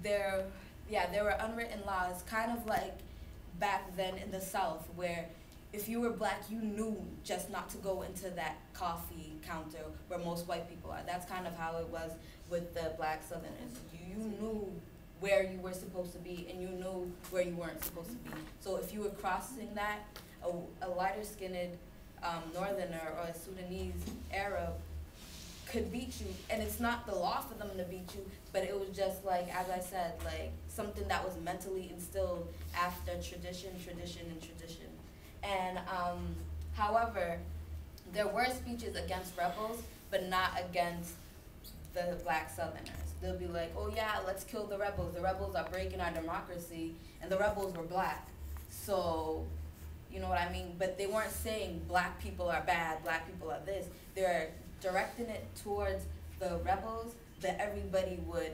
there were unwritten laws, kind of like back then in the South, where if you were black, you knew just not to go into that coffee counter where most white people are. That's kind of how it was with the black Southerners. You knew where you were supposed to be, and you knew where you weren't supposed to be. So if you were crossing that, a lighter-skinned Northerner or a Sudanese Arab could beat you, and it's not the law for them to beat you, but it was just like, as I said, like something that was mentally instilled after tradition. And however, there were speeches against rebels, but not against the black Southerners. They'll be like, oh yeah, let's kill the rebels. The rebels are breaking our democracy, and the rebels were black. So, you know what I mean? But they weren't saying black people are bad, black people are this. They're directing it towards the rebels that everybody would,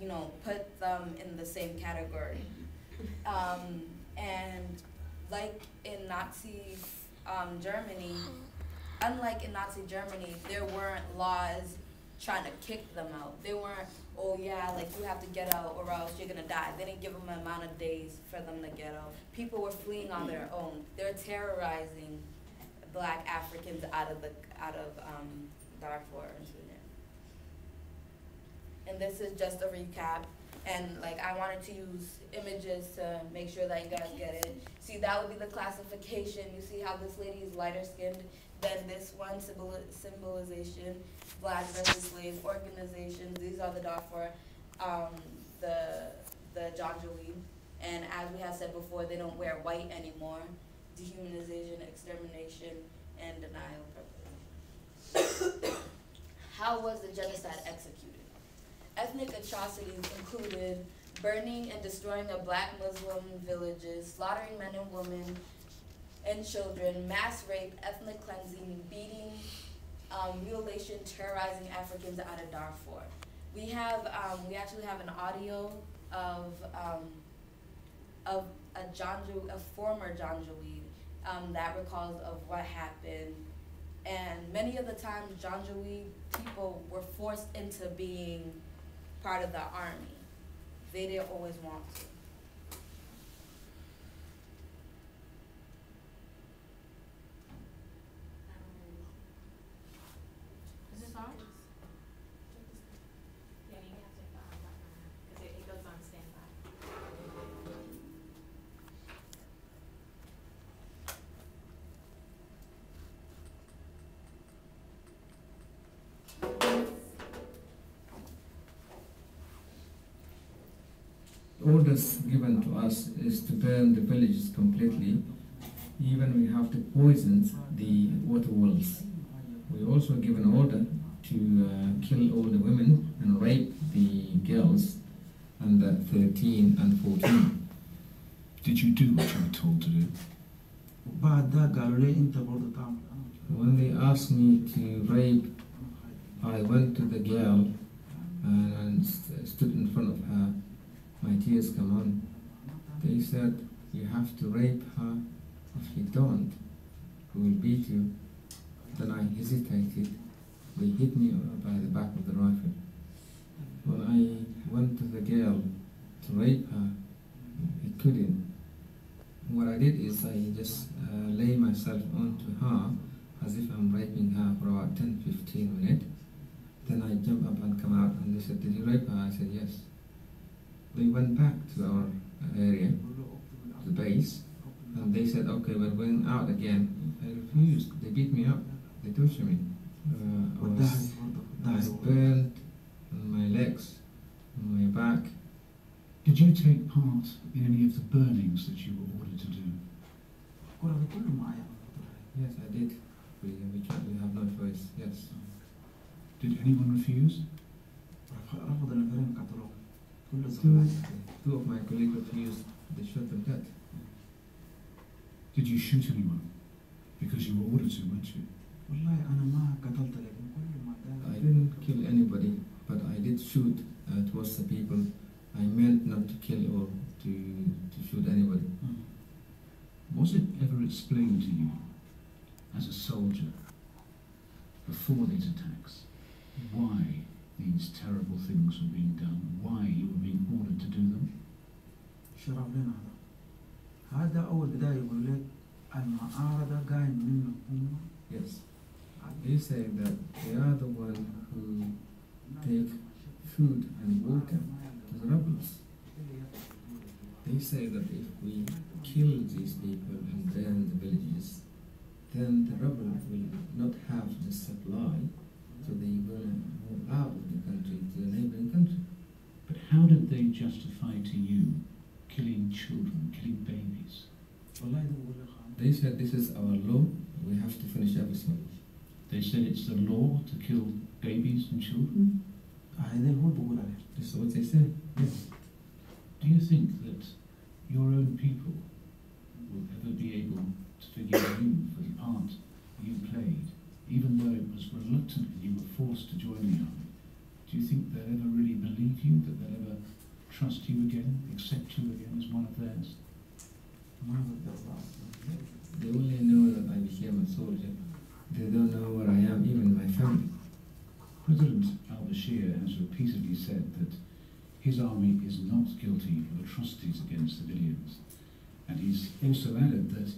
you know, put them in the same category. And like in Nazi Germany, unlike in Nazi Germany, there weren't laws trying to kick them out. They weren't, oh yeah, like you have to get out or else you're gonna die. They didn't give them an amount of days for them to get out. People were fleeing on their own. They're terrorizing black Africans out of Darfur and Sudan. And this is just a recap. And like I wanted to use images to make sure that you guys get it. See, that would be the classification. You see how this lady is lighter skinned than this one, symbolization, black versus slave organizations. These are the Darfur, the Janjaweed. And as we have said before, they don't wear white anymore. Dehumanization, extermination, and denial purpose. How was the genocide executed? Ethnic atrocities included burning and destroying of black Muslim villages, slaughtering men and women and children, mass rape, ethnic cleansing, beating, mutilation, terrorizing Africans out of Darfur. We actually have an audio of a former Janjaweed that recalls of what happened. And many of the times, Janjaweed people were forced into being part of the army. They didn't always want to. Is this on? Yeah, you have to because it goes on standby. Orders given to us is to burn the villages completely. Even we have to poison the water wells. We also give an order to kill all the women and rape the girls under 13 and 14. Did you do what you were told to do? When they asked me to rape, I went to the girl and stood in front of her. My tears come on. They said, you have to rape her. If you don't, we will beat you. Then I hesitated. They hit me by the back of the rifle. When I went to the girl to rape her, I couldn't. What I did is I just lay myself onto her as if I'm raping her for about 10-15 minutes. Then I jump up and come out and they said, did you rape her? I said, yes. They went back to our area, the base, and they said, okay, we're going out again. I refused. They beat me up. They tortured me. I was burned on my legs, on my back. Did you take part in any of the burnings that you were ordered to do? Yes, I did. We have no choice, yes. Did anyone refuse? Two of my colleagues refused. They shot them dead. Did you shoot anyone? Because you were ordered to, weren't you? I didn't kill anybody, but I did shoot towards the people. I meant not to kill or to shoot anybody. Was it ever explained to you, as a soldier, before these attacks, why these terrible things were being done? Why الشرف لنا هذا أول بداية يقول لك المعارضة قايم منهم هم. Yes. They say that they are the one who take food and water to the rebels. They say that if we kill these people and burn the villages, then the rebels will not have the supply, so they will move out of the country to the neighboring country. But how did they justify to you killing children, killing babies? They said this is our law, we have to finish everything. They said it's the law to kill babies and children? This is what they said. Yes. Do you think that your own people will ever be able to forgive you for the part you played, even though it was reluctantly you were forced to join the army? Do you think they'll ever really believe you, that they'll ever trust you again, accept you again as one of theirs? They only know that I became a soldier. They don't know where I am, even my family. President al-Bashir has repeatedly said that his army is not guilty of atrocities against civilians. And he's also added that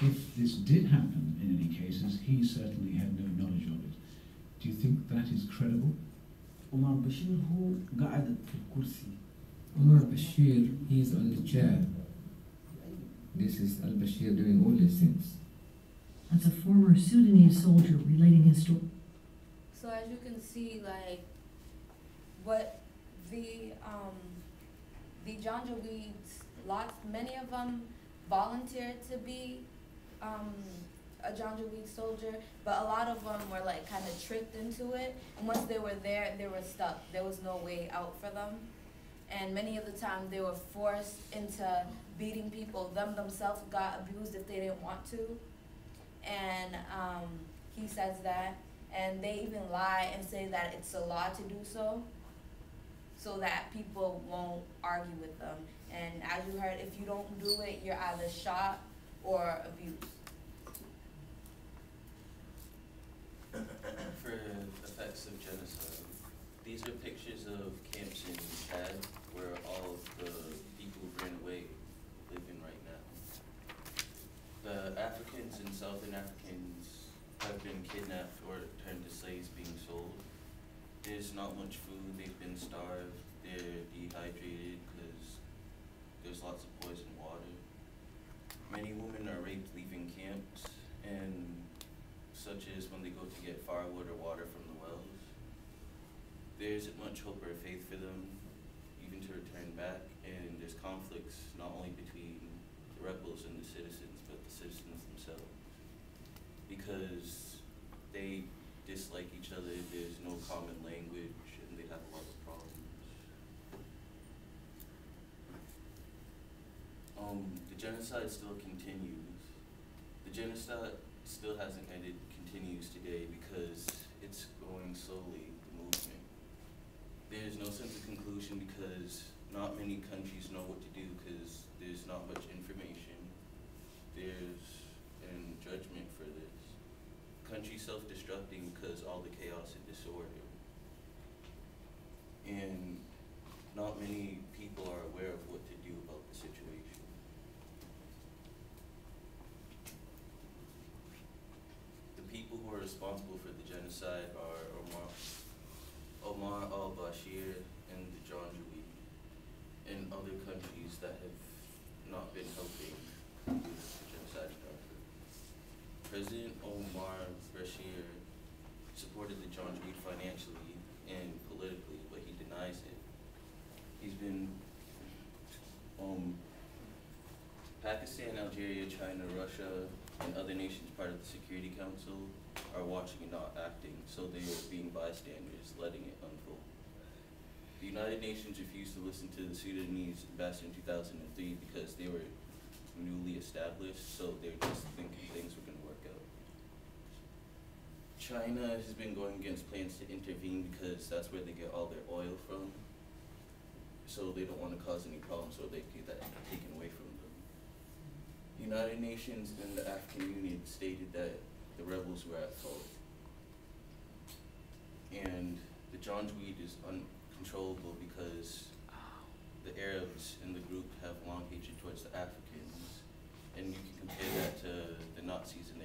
if this did happen in any cases, he certainly had no knowledge of it. Do you think that is credible? Omar Bashir هو قاعد في الكرسي. Omar Bashir, he's on the chair. This is al-Bashir doing all these things. That's a former Sudanese soldier relating his story. So as you can see, like, what the Janjaweeds, many of them volunteered to be a Janjaweed soldier, but a lot of them were like kind of tricked into it. And once they were there, they were stuck. There was no way out for them. And many of the time they were forced into beating people. Themselves got abused if they didn't want to. And he says that. And they even lie and say that it's a law to do so that people won't argue with them. And as you heard, if you don't do it, you're either shot or abused. For effects of genocide, these are pictures of camps in Chad where all of the people who ran away live in right now. The Africans and Southern Africans have been kidnapped or turned to slaves being sold. There's not much food, they've been starved, they're dehydrated because there's lots of poison water. Many women are raped leaving camps, and such as when they go to get firewood or water from the wells. There isn't much hope or faith for them, even to return back, and there's conflicts not only between the rebels and the citizens, but the citizens themselves. Because they dislike each other, there's no common language, and they have a lot of problems. The genocide still continues. The genocide still hasn't ended, continues today because it's going slowly, the movement. There's no sense of conclusion because not many countries know what to do because there's not much information. There's an judgment for this. Countries self-destructing because all the chaos and disorder. And not many people are aware of what to do about the situation. The people who are responsible for the genocide are Omar al-Bashir and the Janjaweed and other countries that have not been helping with the genocide in Darfur. President Omar al-Bashir supported the Janjaweed financially and politically, but he denies it. He's been Pakistan, Algeria, China, Russia, and other nations part of the Security Council are watching and not acting, so they are being bystanders, letting it unfold. The United Nations refused to listen to the Sudanese ambassador in 2003 because they were newly established, so they were just thinking things were going to work out. China has been going against plans to intervene because that's where they get all their oil from, so they don't want to cause any problems or they get that taken away from them. The United Nations and the African Union stated that the rebels were at fault. And the Janjaweed is uncontrollable because the Arabs in the group have long hatred Nazis in